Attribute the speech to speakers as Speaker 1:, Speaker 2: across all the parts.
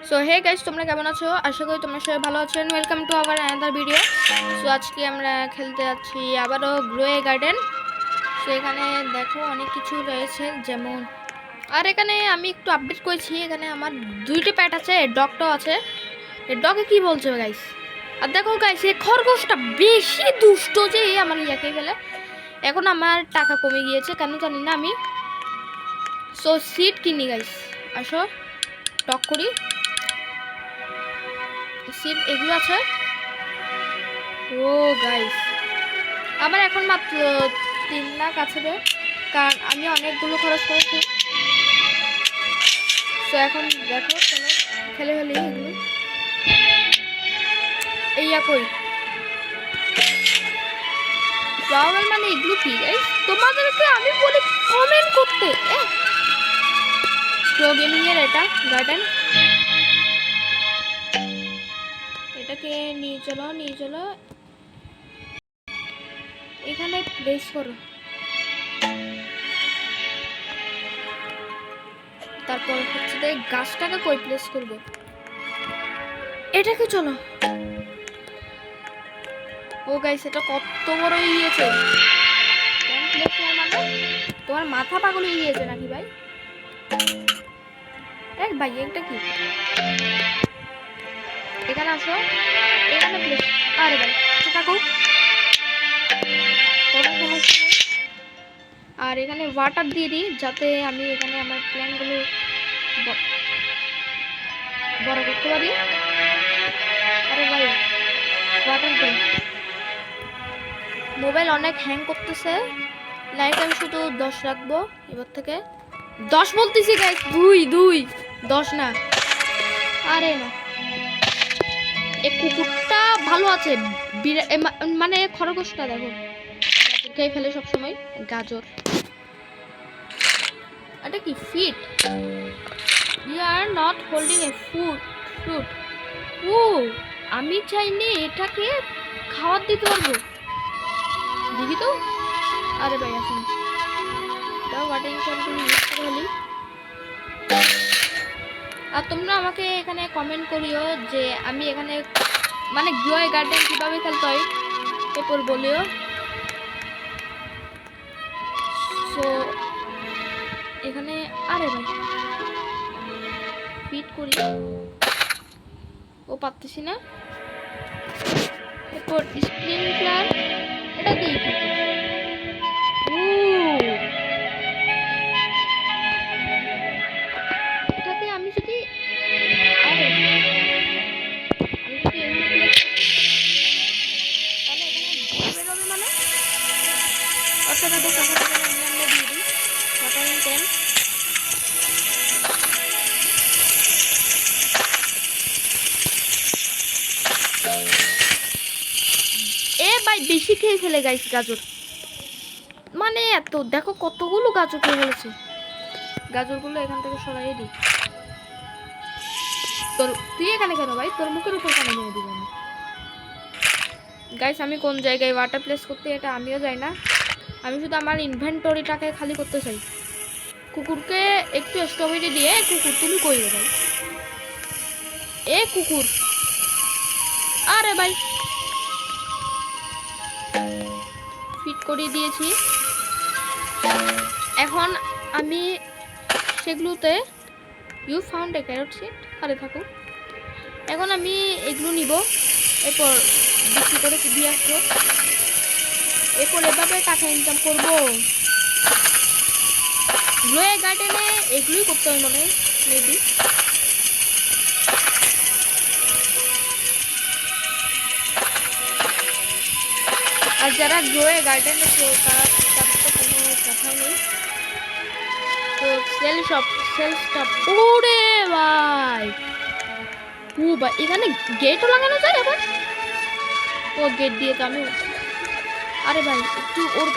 Speaker 1: So hey guys, তোমরা কেমন আছো? আশা করি তোমরা সবাই ভালো আছো। Welcome to our another video. So আজকে আমরা খেলতে যাচ্ছি আবারও গ্লোয়ে গার্ডেন। সো এখানে দেখো অনেক কিছু রয়েছে, যেমন আর এখানে আমি একটু আপডেট করেছি। এখানে আমার দুইটা প্যাট আছে, ডগটাও আছে। এই ডগে কি বলছে গাইস? আর দেখো গাইস, এই খরগোশটা বেশি দুষ্ট যে আমার ইয়াকে ফেলে। এখন আমার টাকা কমে গিয়েছে, কেন জানি না আমি। সো সিট কিনি গাইস, আসো টক করি। সিট এগুলো আছে। ও গাইস, আমার এখন মাত্র 3 লাখ আছে রে, কারণ আমি অনেকগুলো খরচ করেছি। তো এখন দেখো, চলো খেলে ফেলি এগুলো। এইয়া কই ফ্লাওয়ার মানে এগুলো কি গাইস? তোমাদেরকে আমি বলি কমেন্ট করতে। প্রো গেমিং এর এটা গার্ডেন, এটাকে নিয়ে চলো এখানে প্লেস করো। তারপর হচ্ছে যে গাছটাকে কই প্লেস করব, এটাকে চলো। ও গাইস, এটা কত বড় হয়েছে! তোমার মাথা পাগল হয়ে গিয়েছে নাকি ভাই? এক ভাই, এটা কি? এখানে আসো, এখানে প্লেস। আরে ভাই থাকো, কোনো সমস্যা নেই। আর এখানে ওয়াটার দিয়ে দিই, যাতে আমি এখানে আমার প্ল্যানগুলো বড় করতে পারি। আরে ভাই ওয়াটার দেন। মোবাইল অনেক হ্যাং করতেছে। লাইট আমি শুধু 10 রাখবো এবার থেকে। 10 বলতেছি গাইস, 2 10 না। আরে না, এই কুকুরটা ভালো আছে। মানে খরগোশটা দেখো খেয়ে ফেলে সবসময়। গাজর, এটা কি? Fit. You are not holding a fruit. ও, আমি চাইলে এটাকে খাবার দিতে পারবো, দেখি তো। আরে ভাই আসুন, দাও ওয়াটারিং ক্যানগুলো ইউজ করে ফেলি। আর তোমরা আমাকে এখানে কমেন্ট করিও যে আমি এখানে মানে গ্লোয়ে গার্ডেন কিভাবে খেলতে হয়, এরপর বলিও। সো এখানে আরে ভাই ফিট করি, ও পারতেছি না। এরপর স্প্রিংকলার, এটা কি? এটাতে আমি যদি আরে আমি যদি এখানে তাহলে এখানে বেরোবে মানে অর্থাৎ এটা সকালে আমরা দিয়ে দিই ওয়াটারিং ক্যান। এ ভাই বেশি খেয়ে ফেলে গাইস গাজর, মানে এত দেখো কতগুলো গাজর খেয়ে ফেলেছে। গাজরগুলো এখান থেকে সরাই দিই। তোর তুই এখানে কেন ভাই? তোর মুখের উপর কেন মেরে দিব আমি? গাইস, আমি কোন জায়গায় ওয়াটার প্লেস করতে এটা আমিও যাই না। আমি শুধু আমার ইনভেন্টরিটাকে খালি করতে চাই। কুকুরকে একটু স্ট্রবেরি দিয়ে। কুকুর তুমি কই রে ভাই? এ কুকুর, আরে ভাই ফিট করে দিয়েছি। এখন আমি সেগুলোতে you found a carrot seed. আরে থাকো, এখন আমি এগুলো নিব, এরপর বিক্রি করে দিয়ে আসবো। এরপর এভাবে টাকা ইনকাম করবো। গ্লোয়ে গার্ডেনে এগুলোই করতে হয় মনে হয়, মেবি। আর যারা গ্লোয়ে গার্ডেনে তারা তাদের তো কোনো কথাই নেই। তো সেল শপ। ওরে ভাই, ও ভাই এখানে গেটও লাগানো যায় আবার। ও গেট দিয়ে তো আমি, আরে ভাই একটু ওর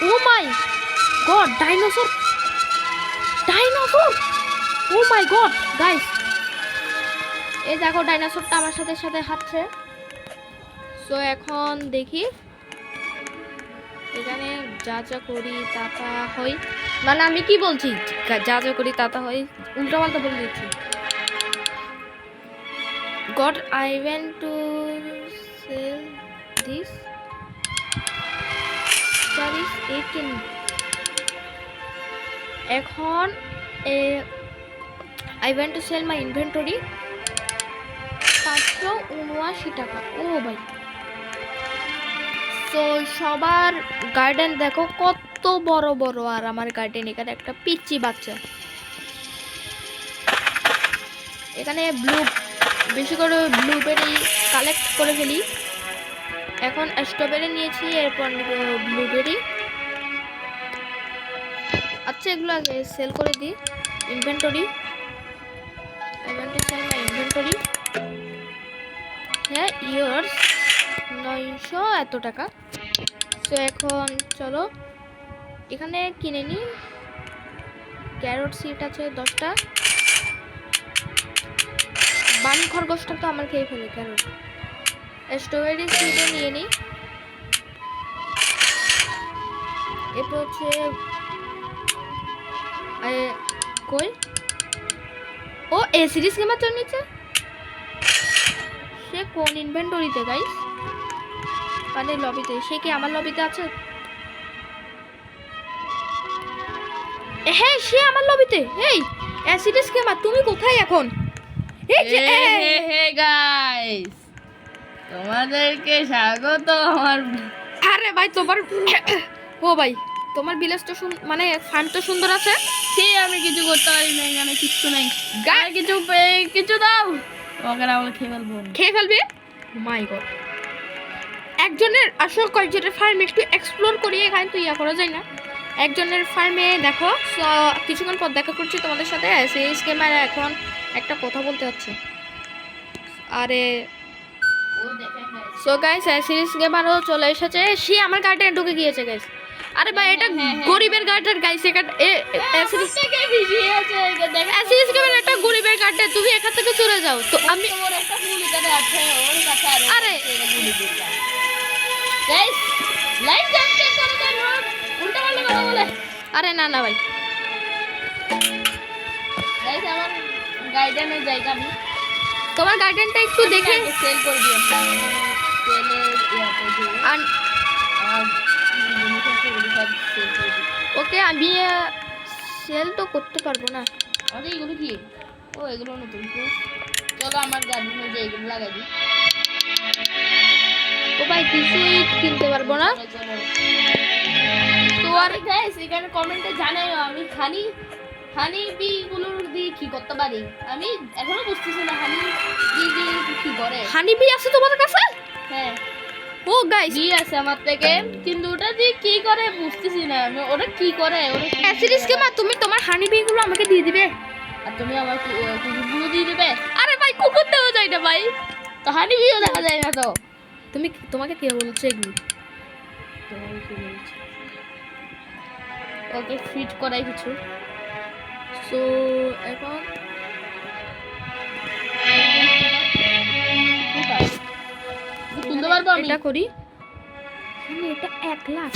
Speaker 1: ও মাই গড, ডাইনোসর। ও মাই গড গাইস, এই দেখো ডাইনোসরটা আমার সাথে সাথে হাঁটছে। সো এখন দেখি এখানে যা যা করি তা হয়, মানে আমি কি বলছি, যা যা করি তা হয় উল্টো পাল্টা বলে দিচ্ছি। God, I went to sell this. That is 18. এখন I went to sell my inventory 579 টাকা। ও ভাই, তো সবার গার্ডেন দেখো কত বড় বড়, আর আমার গার্ডেন এখানে একটা পিচ্চি বাচ্চা। এখানে বেশি করে ব্লুবেরি কালেক্ট করে ফেলি। এখন স্ট্রবেরি নিয়েছি, এরপর নিব ব্লুবেরি। আচ্ছা, এগুলো আগে সেল করে দিই। Inventory, I want to sell my inventory. হ্যাঁ, ইয়ার্স 900 এত টাকা। তো এখন চলো এখানে কিনে নিই। ক্যারট সিড আছে 10টা। বানি খরগোশটা তো আমার খেয়ে ফেলে ক্যারট। স্ট্রবেরি সিডও নিয়ে নিই। এরপর হচ্ছে কই, ও এ সিরিজ গেমার তো নিচে, সে কোন ইনভেন্টরিতে গাইস? মানে লবিতে? সে কি আমার লবিতে আছে? হ্যাঁ, সে আমার লবিতে। এই অ্যাসিডিস গেমার, তুমি কোথায় এখন?
Speaker 2: হে গাইস, তোমাদেরকে স্বাগত আমার।
Speaker 1: আরে ভাই, তোমার ও ভাই, তোমার ভিলেজটা মানে ফার্ম তো সুন্দর আছে।
Speaker 2: সে আমি কিছু করতে পারি না, এখানে কিচ্ছু নাই। গায়ে কিছু দাও, ওকে আমরা খেয়ে
Speaker 1: ফেলবি। মাই গড, একজনের আসলে কয়েকজনের ফার্ম একটু এক্সপ্লোর করি, এখানে তো ইয়া করা যায় না। একজনের ফার্মে দেখো, কিছুক্ষণ পর দেখা করছি তোমাদের সাথে। সেই স্কেমার এখন একটা কথা বলতে হচ্ছে। আরে সো গাইস, সিরিজ গেমারও চলে এসেছে। সে আমার গার্ডেনে ঢুকে গিয়েছে গাইস। আরে ভাই, এটা গরিবের গার্ডেন গাইস। সিরিজ গেমার একটা গরিবের গার্ডেন, তুমি এখান থেকে চলে যাও। তো আমি আরে
Speaker 2: গাইস লাইক সাবস্ক্রাইব করে দেন, উল্টা পাল্টা কথা বলে।
Speaker 1: আরে না না ভাই,
Speaker 2: গাইস আমার গার্ডেনের জায়গা আমি
Speaker 1: তোমার গার্ডেনটা একটু দেখে
Speaker 2: সেল করে দিও।
Speaker 1: ওকে, আমি সেল তো করতে পারবো না।
Speaker 2: আরে এগুলো কি? ও এগুলো নতুন। চলো আমার গার্ডেনে যে এগুলো লাগাই দিই।
Speaker 1: ও ভাই, কিছুই কিনতে পারবো না।
Speaker 2: তো আর গাইস এখানে কমেন্টে জানাও আমি হানি বি গুলোর দিয়ে কি করতে পারি। আমি এখনো বুঝতেছি না হানি বি দিয়ে কি করে।
Speaker 1: হানি বি আছে তোমার কাছে?
Speaker 2: হ্যাঁ,
Speaker 1: ও গাইস,
Speaker 2: বি আছে আমার থেকে, কিন্তু ওটা দিয়ে কি করে বুঝতেছি না আমি। ওটা কি করে? ওটা
Speaker 1: অ্যাসিডিস গেমার, তুমি তোমার হানি বি গুলো আমাকে দিয়ে দিবে,
Speaker 2: আর তুমি আমার কুকুরগুলো দিয়ে দেবে।
Speaker 1: আরে ভাই, কুকুর দেওয়া যায় না ভাই।
Speaker 2: তো হানি বিও দেখা যায় না। তো
Speaker 1: তোমাকে কে বলছে এগুলো?
Speaker 2: ওকে ফিট করাই কিছু।
Speaker 1: সো এখন
Speaker 2: তুলতে পারবো আমি?
Speaker 1: এটা করি। এটা 1 লাখ।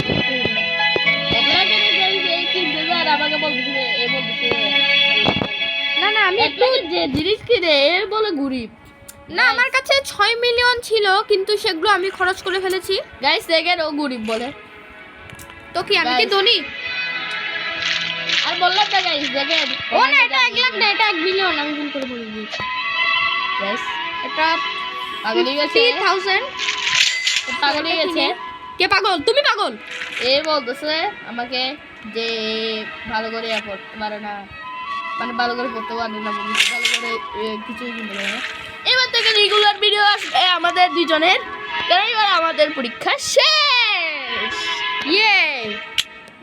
Speaker 2: 1 লাখ এনে গাইস এই 3000 আমাকে বলতেছে, এই বলতেছে
Speaker 1: না না, আমি
Speaker 2: একটু যে জিনিস কিনে এর বলে গরিব।
Speaker 1: না, আমার কাছে 6 মিলিয়ন ছিল, কিন্তু সেগুলো আমি খরচ করে ফেলেছি।
Speaker 2: গাইস দেখেন, ও গরিব বলে।
Speaker 1: তো কি আমি কি ধনী?
Speaker 2: আর বললাম না গাইস দেখেন,
Speaker 1: ও না, এটা 1 লাখ না, এটা 1 মিলিয়ন। আমি ভুল করে বলে দিয়েছি
Speaker 2: গাইস।
Speaker 1: এটা
Speaker 2: পাগল হয়ে গেছে,
Speaker 1: 50,000।
Speaker 2: পাগল হয়ে গেছে।
Speaker 1: কে পাগল? তুমি পাগল।
Speaker 2: এ বলতেছে আমাকে যে ভালো করে পড়তে পারে না, মানে ভালো করে পড়তে পারে না, ভালো করে কিছুই কিনতে পারে না। এবার থেকে রেগুলার ভিডিও আসবে আমাদের দুজনের, কারণ এবার আমাদের পরীক্ষা শেষ।
Speaker 1: ইয়ে,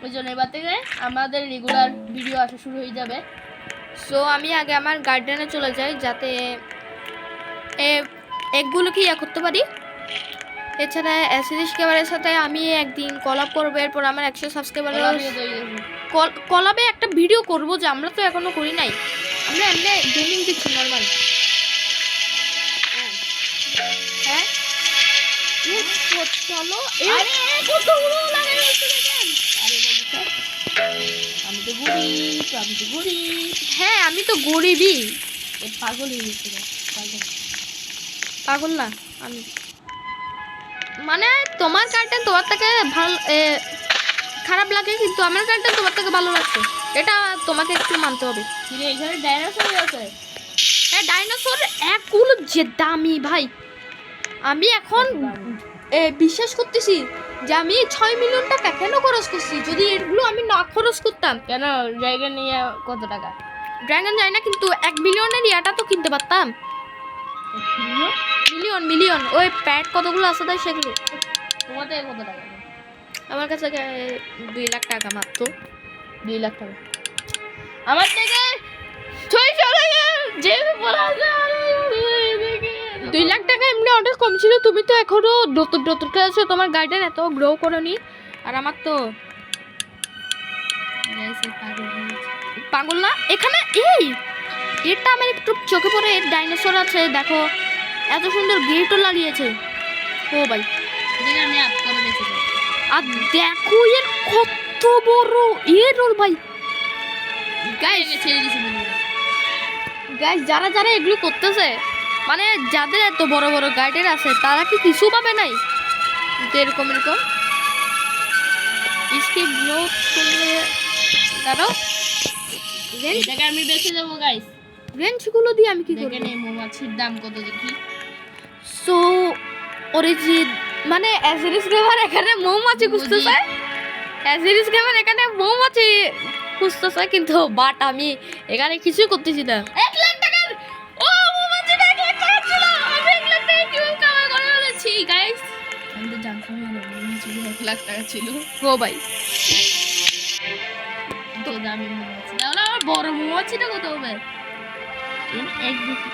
Speaker 2: ওই জন্য এবার থেকে আমাদের রেগুলার ভিডিও আসা শুরু হয়ে যাবে।
Speaker 1: সো আমি আগে আমার গার্ডেনে চলে যাই, যাতে এগুলোকে ইয়া করতে পারি। এছাড়া অ্যাসিডিস ক্যামেরার সাথে আমি একদিন কলাব করবো। এরপর আমার 100 সাবস্ক্রাইবার কলাবে একটা ভিডিও করব, যে আমরা তো এখনো করি নাই। আমরা এমনি গেমিং দিচ্ছি নর্মাল। হ্যাঁ, চলো।
Speaker 2: আরে কতগুলো লাগাই হচ্ছে দেখেন। আরে বলছো আমি তো গরিব।
Speaker 1: হ্যাঁ, আমি তো গরিবই।
Speaker 2: পাগল হয়ে গেছে পাগল।
Speaker 1: পাগল না আমি, মানে তোমার গার্ডেন তোমার থেকে ভালো খারাপ লাগে, কিন্তু আমার গার্ডেন তোমার থেকে ভালো লাগছে, এটা তোমাকে একটু মানতে হবে।
Speaker 2: কিরে এখানে ডাইনোসর আছে?
Speaker 1: হ্যাঁ ডাইনোসর একগুলো যে দামি ভাই, আমি এখন বিশ্বাস করতেছি যে আমি 6 মিলিয়ন টাকা কেন খরচ করছি, যদি এগুলো আমি না খরচ করতাম।
Speaker 2: কেন জায়গা নিয়ে কত টাকা?
Speaker 1: ড্রাগন যায় না, কিন্তু 1 মিলিয়নের ইয়াটা তো কিনতে পারতাম। মিলিয়ন মিলিয়ন ওই প্যাড কতগুলো আছে তাই সেগুলো।
Speaker 2: তোমার থেকে কত টাকা?
Speaker 1: আমার কাছে 2 লাখ টাকা মাত্র।
Speaker 2: 2 লাখ টাকা আমার থেকে 600 টাকা যে বলা যায়
Speaker 1: 2 লাখ টাকা এমনি অনেক কম ছিল। তুমি তো এখনো নতুন নতুন খেলেছো, তোমার গার্ডেন এত গ্রো করনি, আর আমার তো পাগল না। এখানে এটা আমার একটু চোখে পড়ে, ডাইনোসর আছে দেখো, এত সুন্দর গেটও লাগিয়েছে। ও ভাই
Speaker 2: আমি আপ করে বেঁচে যাই।
Speaker 1: আর দেখো এর কত বড় রোল ভাই। গাইস
Speaker 2: ছেড়ে দিছি
Speaker 1: গাইস যারা যারা এগুলো করতেছে, মানে যাদের এত বড় বড় গার্ডেন আছে, তারা কি কিছু পাবে নাই? এরকম এরকম স্কিপ গ্রোথ করলে দাঁড়াও,
Speaker 2: এটাকে আমি বেঁচে যাবো গাইস।
Speaker 1: রেঞ্জগুলো দিয়ে আমি কি করব?
Speaker 2: দেখেন এই মৌমাছির দাম কত দেখি।
Speaker 1: সো অরিজিন মানে অ্যাজিরিস গেমার এখানে মৌমাছি খুঁজতেছে, অ্যাজিরিস গেমার এখানে মৌমাছি খুঁজতেছে, কিন্তু বাট আমি এখানে কিছু করতেছি না।
Speaker 2: 1 লাখ টাকার ও মৌমাছিটা 1 লাখ টাকা ছিল, আমি 1 লাখ টাকা কিভাবে কামাই করে ফেলেছি গাইস। আমি তো জানতাম না মৌমাছি 1 লাখ টাকা ছিল।
Speaker 1: ও ভাই
Speaker 2: তো দামি মৌমাছি, তাহলে আমার বড় মৌমাছিটা কত হবে? এক দেখি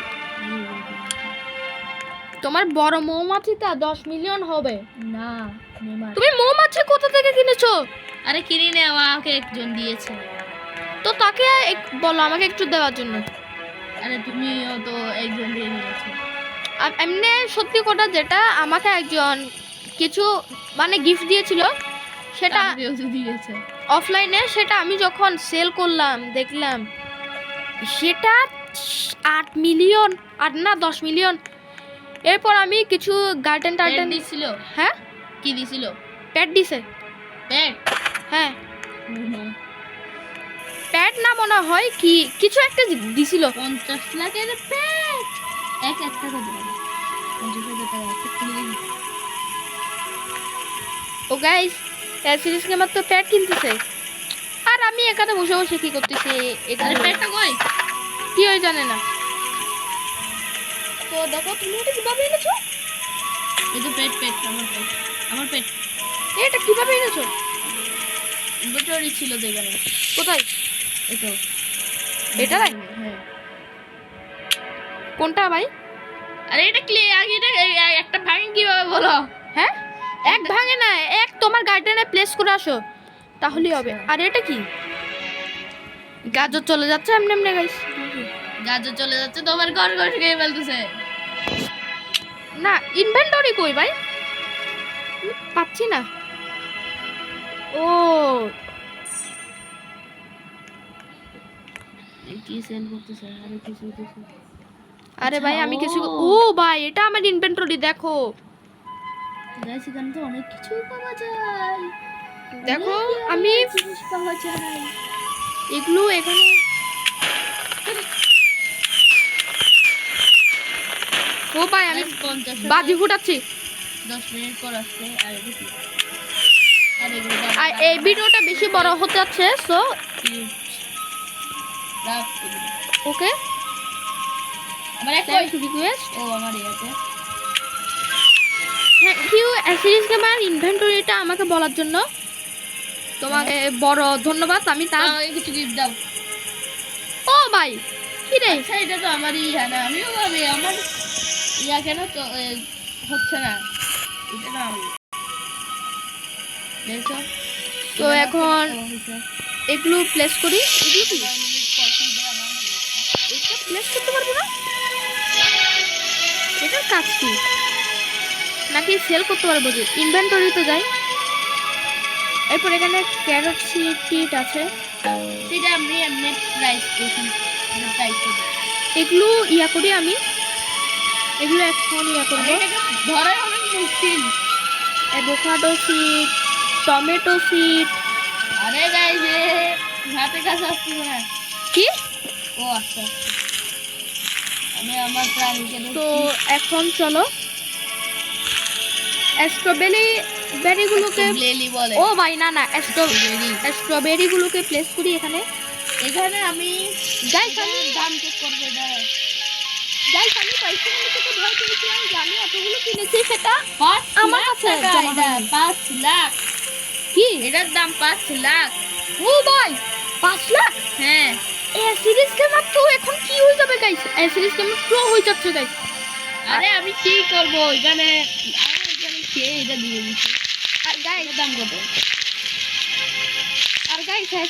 Speaker 1: তোমার বড় মৌমাছিটা 10 মিলিয়ন হবে
Speaker 2: না।
Speaker 1: তুমি মৌমাছি কোথা থেকে কিনেছো?
Speaker 2: আরে কিনে নে, আমাকে একজন দিয়েছে।
Speaker 1: তো তাকে বলো আমাকে একটু দেওয়ার জন্য।
Speaker 2: আরে তুমিও তো একজন দিয়ে নিয়েছো।
Speaker 1: এমনি সত্যি কথা, যেটা আমাকে একজন কিছু মানে গিফট দিয়েছিল, সেটা
Speaker 2: আমাকেও তো দিয়েছে
Speaker 1: অফলাইনে, সেটা আমি যখন সেল করলাম দেখলাম সেটা 8 মিলিয়ন, 8 না 10 মিলিয়ন। এরপর আমি কিছু গার্ডেন টার্ডেন
Speaker 2: দিছিল।
Speaker 1: হ্যাঁ
Speaker 2: কি দিছিল?
Speaker 1: প্যাড দিছে।
Speaker 2: প্যাড?
Speaker 1: হ্যাঁ প্যাড না মনে হয় কি কিছু একটা দিছিল।
Speaker 2: 50 লাখের প্যাড একটা কত টাকা? 50,000 টাকা একটা কিনে দিই।
Speaker 1: ও গাইস সিরিজ গেমার তো প্যাড কিনতেছে, আর আমি এখানে বসে বসে কি করতেছি?
Speaker 2: আরে
Speaker 1: এখানে
Speaker 2: প্যাডটা কই?
Speaker 1: কি হয় জানে না। তো দেখো তুমি এটা কিভাবে এনেছো?
Speaker 2: এই তো প্যাড আমার প্যাড
Speaker 1: এটা কিভাবে এনেছো?
Speaker 2: ইনভেন্টরি ছিল তো এখানে।
Speaker 1: কোথায়?
Speaker 2: এই তো
Speaker 1: এটা ভাই?
Speaker 2: হ্যাঁ।
Speaker 1: কোনটা ভাই?
Speaker 2: আরে এটা ক্লে আগে এটা একটা ভাঙি কিভাবে বলো?
Speaker 1: হ্যাঁ এক ভাঙে না, এক তোমার গার্ডেনে প্লেস করে আসো তাহলেই হবে। আর এটা কি? গাজর চলে যাচ্ছে এমনি এমনি গাইস।
Speaker 2: গাজর চলে যাচ্ছে, তোমার ঘর খেয়ে ফেলতেছে।
Speaker 1: না ইনভেন্টরি কই ভাই? পাচ্ছি না। ও
Speaker 2: কি সেল করতেছে? আরে কিছু
Speaker 1: আরে ভাই আমি কিছু, ও ভাই এটা আমার ইনভেন্টরি দেখো।
Speaker 2: গাইস এখানে তো অনেক কিছু পাওয়া যায়।
Speaker 1: দেখো আমি
Speaker 2: জিনিস পাওয়া যায়।
Speaker 1: এগুলো এখানে ও ভাই আমি
Speaker 2: 50
Speaker 1: বাজি ফুটাচ্ছি।
Speaker 2: 10 মিনিট পর আসছে। আর দেখি
Speaker 1: আর এই ভিডিওটা বেশি বড় হতে যাচ্ছে, সো ওকে
Speaker 2: আমার একটা
Speaker 1: রিকোয়েস্ট।
Speaker 2: ও আমার ইয়াতে
Speaker 1: থ্যাংক ইউ সিরিজ গেমার ইনভেন্টরিটা আমাকে বলার জন্য, তোমাকে বড় ধন্যবাদ। আমি তার
Speaker 2: আমাকে কিছু গিফট দাও।
Speaker 1: ও ভাই কি রে?
Speaker 2: আচ্ছা এটা তো আমারই ইয়া না, আমিও ভাবি আমার ইয়া কেন তো হচ্ছে না। এটা না আমি দেখো।
Speaker 1: তো এখন এগুলো প্লেস করি। এগুলো কি এটা প্লেস করতে পারবো না? এটার কাজ কি? নাকি সেল করতে পারবো? যে ইনভেন্টরিতে যাই, এরপর এখানে ক্যারট সিড আছে,
Speaker 2: সেটা আমি এমনি প্রাইস দেখি প্রাইস
Speaker 1: এগুলো ইয়া করি আমি। এগুলো এখন ইয়া করবো।
Speaker 2: এটাকে ধরে অনেক মুশকিল।
Speaker 1: Avocado seed, tomato seed.
Speaker 2: আরে গাইস এ হাতে কাছে আসছে না।
Speaker 1: কি?
Speaker 2: ও আচ্ছা আমি আমার প্রাণীকে
Speaker 1: তো
Speaker 2: দেখছি।
Speaker 1: এখন চলো স্ট্রবেরি বেরিগুলোকে,
Speaker 2: লেলি বলে।
Speaker 1: ও ভাই না না,
Speaker 2: স্ট্রবেরি।
Speaker 1: স্ট্রবেরিগুলোকে প্লেস করি এখানে।
Speaker 2: এখানে আমি
Speaker 1: গাইস
Speaker 2: এটা
Speaker 1: আমি
Speaker 2: দাম চেক করবো এটা।
Speaker 1: গাইস আমি পার্সোনালি থেকে ভয় পেয়েছিলাম যে আমি এতগুলো কিনেছি, সেটা
Speaker 2: 5
Speaker 1: আমার
Speaker 2: লাখ
Speaker 1: কাছে
Speaker 2: টাকা
Speaker 1: জমা
Speaker 2: এটা,
Speaker 1: হয়নি।
Speaker 2: 5 লাখ।
Speaker 1: কি?
Speaker 2: এটার দাম 5 লাখ।
Speaker 1: ও ভাই 5 লাখ?
Speaker 2: হ্যাঁ
Speaker 1: এ সিরিজ গেমার তো এখন কি হয়ে যাবে গাইস? এ সিরিজ গেমার প্রো হয়ে যাচ্ছে গাইস।
Speaker 2: আরে আমি কি করব এখানে, আমার এখানে কে এটা দিয়ে দিচ্ছে।
Speaker 1: আর গাইস
Speaker 2: এটার দাম কত?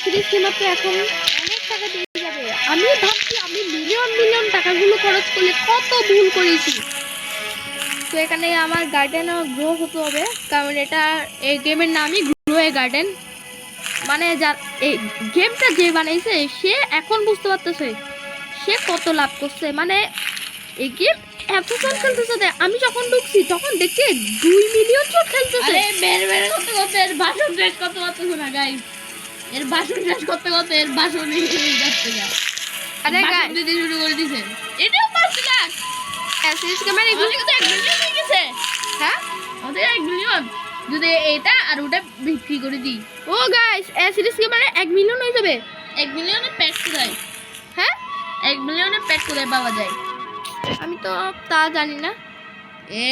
Speaker 1: সিরিজ গেমার তো এখন অনেক টাকা দিয়ে যাবে। আমি ভাবছি আমি মিলিয়ন মিলিয়ন টাকাগুলো খরচ করলে কত ভুল করেছি। তো এখানে আমার গার্ডেনও গ্রো হতে হবে, কারণ এটা এই গেমের নামই গ্রো এ গার্ডেন। মানে যার এই গেমটা যে বানাইছে সে এখন বুঝতে পারতেছে সে কত লাভ করছে। মানে এই গেম এত জন খেলতেছে যে আমি যখন ঢুকছি তখন দেখছি 2 মিলিয়ন জন খেলতেছে।
Speaker 2: আরে বের করতে করতে এর বাসন শেষ করতে পারতেছ না গাইস। এর বাসন শেষ করতে করতে এর বাসনই যাচ্ছে না।
Speaker 1: আরে
Speaker 2: বাসন
Speaker 1: গাইস
Speaker 2: দিতে শুরু করে দিছে। এটাও 5 লাখ।
Speaker 1: সিরিজ গেমার এগুলো
Speaker 2: আমাদের তো 1 মিলিয়ন হয়ে গেছে।
Speaker 1: হ্যাঁ।
Speaker 2: আমাদের 1 মিলিয়ন যদি এটা আর ওটা বিক্রি করে দিই।
Speaker 1: ও গাইস সিরিজ গেমারে 1 মিলিয়ন হয়ে যাবে।
Speaker 2: 1 মিলিয়নের প্যাক কোথায়?
Speaker 1: হ্যাঁ
Speaker 2: 1 মিলিয়নের প্যাক কোথায় পাওয়া যায়?
Speaker 1: আমি তো তা জানি না।
Speaker 2: এ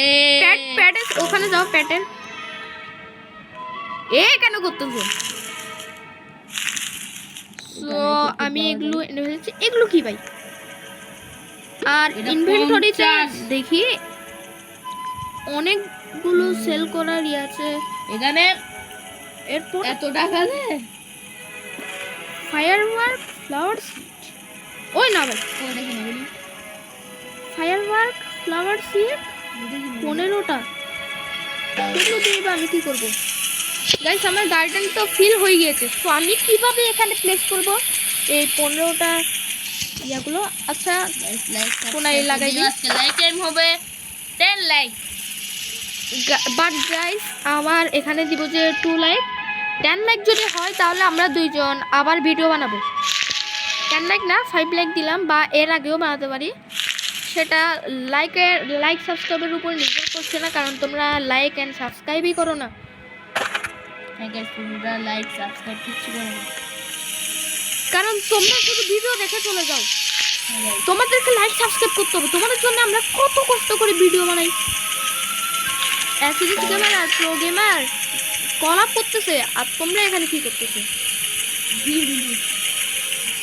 Speaker 1: প্যাটের ওখানে যাও, প্যাটের এ কেন করতেছো? সো আমি এগুলো এনে ফেলেছি। এগুলো কি ভাই? আর
Speaker 2: এটা
Speaker 1: ইনভেন্টরিতে
Speaker 2: 50
Speaker 1: দেখি অনেকগুলো সেল করার ইয়ে আছে।
Speaker 2: এখানে
Speaker 1: এরপর
Speaker 2: এত টাকা দে।
Speaker 1: ফায়ারওয়ার্ক ফ্লাওয়ার সিড, ওই না ভাই,
Speaker 2: ওটা কিনে বলি।
Speaker 1: ফায়ারওয়ার্ক ফ্লাওয়ার সিড 15টা। সেগুলো দিয়ে এবার আমি কি করবো? গাইস আমার গার্ডেন তো ফিল হয়ে গিয়েছে, তো আমি কিভাবে এখানে প্লেস করব এই 15টা ইয়াগুলো? আচ্ছা কোনায় লাগাই দিই।
Speaker 2: আজকে লাইক টাইম হবে 10 লাইক।
Speaker 1: বাট গাইস আমার এখানে দিব যে 2 লাইক। 10 লাইক যদি হয় তাহলে আমরা দুইজন আবার ভিডিও বানাবো। 10 লাইক না 5 লাইক দিলাম, বা এর আগেও বানাতে পারি। সেটা লাইক সাবস্ক্রাইবের উপর নির্ভর করছে না, কারণ তোমরা লাইক এন্ড সাবস্ক্রাইবই করো না।
Speaker 2: গাইস তোমরা লাইক সাবস্ক্রাইব কিছু করো না।
Speaker 1: কারণ তোমরা শুধু ভিডিও দেখে চলে যাও। তোমাদেরকে লাইক সাবস্ক্রাইব করতে হবে। তোমাদের জন্য আমরা কত কষ্ট করে ভিডিও বানাই। সিরিজ গেমার আর প্রো গেমার কলাপ করতেছে, আর তোমরা এখানে কি করতেছে?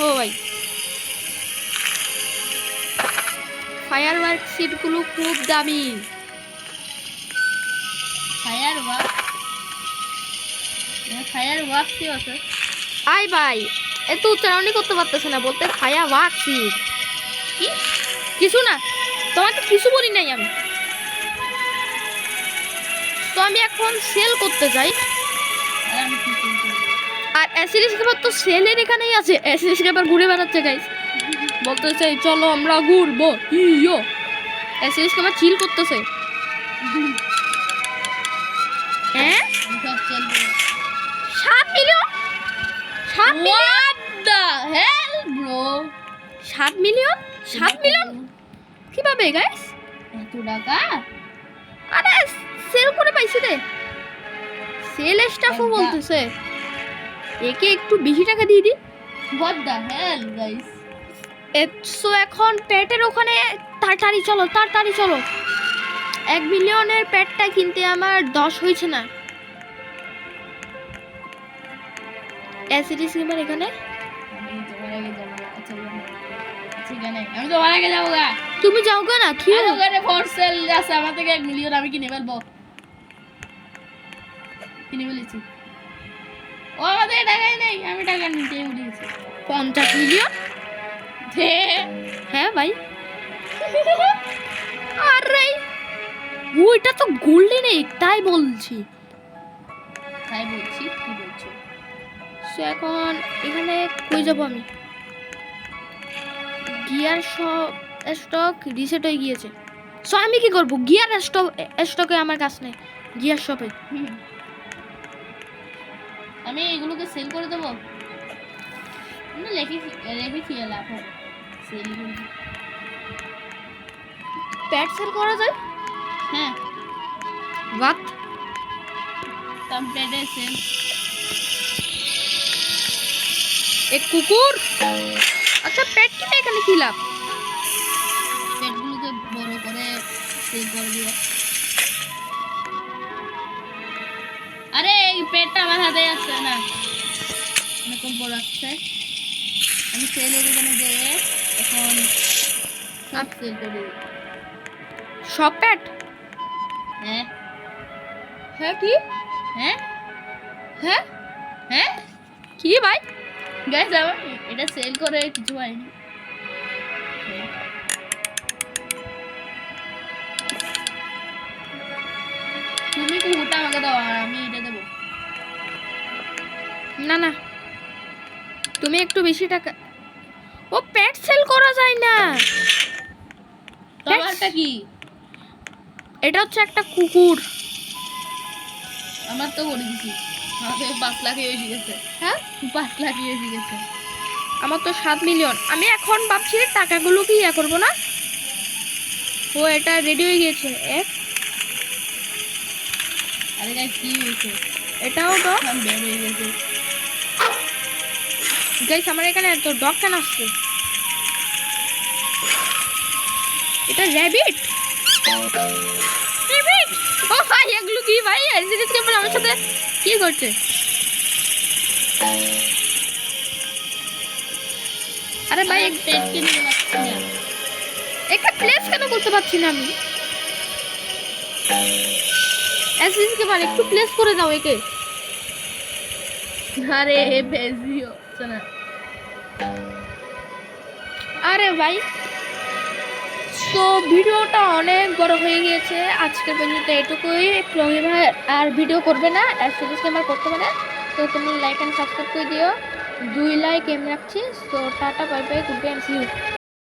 Speaker 1: ও ভাই ফায়ারওয়ার্ক সিটগুলো খুব দামি।
Speaker 2: ফায়ার ওয়ার্ক কি আছে?
Speaker 1: আই ভাই এত উচ্চারণই করতে পারতেছে না, বলতে ফায়ারওয়ার্ক সিট কি কিছু না, তোমাকে কিছু বলি নাই আমি। তো আমি এখন সেল করতে যাই।
Speaker 2: আর আমি কি করব?
Speaker 1: আর অ্যাসিরিস গেমার তো সেলের এখানেই আছে। অ্যাসিরিস গেমার ঘুরে বেড়াচ্ছে গাইস, বলতে চাই চলো আমরা ঘুরবো। ইয়ো অ্যাসিরিস গেমার চিল করতেছে। হ্যাঁ
Speaker 2: আমি সব চলবে।
Speaker 1: 7 million 7 million
Speaker 2: What the hell bro?
Speaker 1: 7 million 7 million কিভাবে গাইস?
Speaker 2: এত টাকা?
Speaker 1: আরে সেল করে পাইছে রে, সেল স্টাফও বলতেছে একে একটু বেশি টাকা দিয়ে দি।
Speaker 2: What the hell guys?
Speaker 1: So এখন পেটের ওখানে তাড়াতাড়ি চলো, তাড়াতাড়ি চলো। 1 মিলিয়নের পেটটা কিনতে আমার 10 হয়েছে না। অ্যাসিডিস গেমার এখানে
Speaker 2: আমি তোমার আগে যাব। আচ্ছা ঠিক আছে আমি তোমার আগে যাবো গা।
Speaker 1: তুমি যাও গো না, কি
Speaker 2: আর ওখানে ফর সেল আছে আমার থেকে 1 মিলিয়ন আমি কিনে ফেলবো। কিনে ফেলেছি। ও আমাদের টাকাই নেই, আমি টাকা নিতে উঠেছি।
Speaker 1: 50 মিলিয়ন? হ্যাঁ ভাই আরে ওইটা তো গোল্ডেন এগ, তাই বলছি।
Speaker 2: তাই বলছি, কি বলছো?
Speaker 1: সো এখন এখানে কই যাব আমি? গিয়ার সব স্টক রিসেট হয়ে গিয়েছে। সো আমি কি করব, গিয়ার স্টকে আমার কাছে নেই, গিয়ার শপে।
Speaker 2: আমি এগুলোকে সেল করে দেবো না, রেখে কি লাভ হবে, সেল করে দেব।
Speaker 1: প্যাট সেল করা যায়?
Speaker 2: হ্যাঁ,
Speaker 1: বাট
Speaker 2: কমপ্লিটে সেল।
Speaker 1: এক কুকুর, আচ্ছা পেট কিনে এখানে কি লাভ?
Speaker 2: পেটগুলোকে বড় করে সেল করে দিব। আরে এই পেটটা আমার হাতে আসছে না, এরকম বড় আসছে। আমি সেলের এখানে যেয়ে এখন সব সেল করে দিব।
Speaker 1: সব পেট?
Speaker 2: হ্যাঁ
Speaker 1: হ্যাঁ কি?
Speaker 2: হ্যাঁ
Speaker 1: হ্যাঁ
Speaker 2: হ্যাঁ
Speaker 1: কি ভাই?
Speaker 2: গাইস, আমার এটা সেল করে কিছু হয়নি। তুমি কুকুরটা আমাকে দাও আর আমি এটা দেবো।
Speaker 1: না না, তুমি একটু বেশি টাকা। ও পেট সেল করা যায় না।
Speaker 2: তোমারটা কি?
Speaker 1: এটা হচ্ছে একটা কুকুর।
Speaker 2: আমার তো করে দিছি, আমাকে 5 লাখই এসে গেছে।
Speaker 1: হ্যাঁ
Speaker 2: 5 লাখই এসে গেছে।
Speaker 1: আমার তো 7 মিলিয়ন। আমি এখন ভাবছি টাকাগুলো কি ইয়া করবো না। ও এটা রেডি হয়ে গিয়েছে এক।
Speaker 2: আরে গাইস, কি হয়েছে?
Speaker 1: এটাও ডগ।
Speaker 2: আমি বের হয়ে গেছে।
Speaker 1: গাইস আমার এখানে তো ডগ কেন আসছে? এটা র্যাবিট। র্যাবিট, ও ভাই এগুলো কি ভাই? এসিডিস কেমন আমার সাথে কি করছে? আরে ভাই
Speaker 2: ভাই পেট কিনে পাচ্ছি না।
Speaker 1: একটা প্লেস কেন করতে পারছি না আমি? এসিডিস কেমন একটু প্লেস করে দাও একে।
Speaker 2: আরে বেজিও শোনা।
Speaker 1: আরে ভাই, তো ভিডিওটা অনেক বড় হয়ে গিয়েছে আজকের পর্যন্ত এটুকুই। প্রবীর ভাই আর ভিডিও করবে না, সিরিজ আমার করতে পারে। তো তুমি লাইক অ্যান্ড সাবস্ক্রাইব করে দিও। 2 লাইক এম রাখছি। তো tata, bye bye, good bye, see you.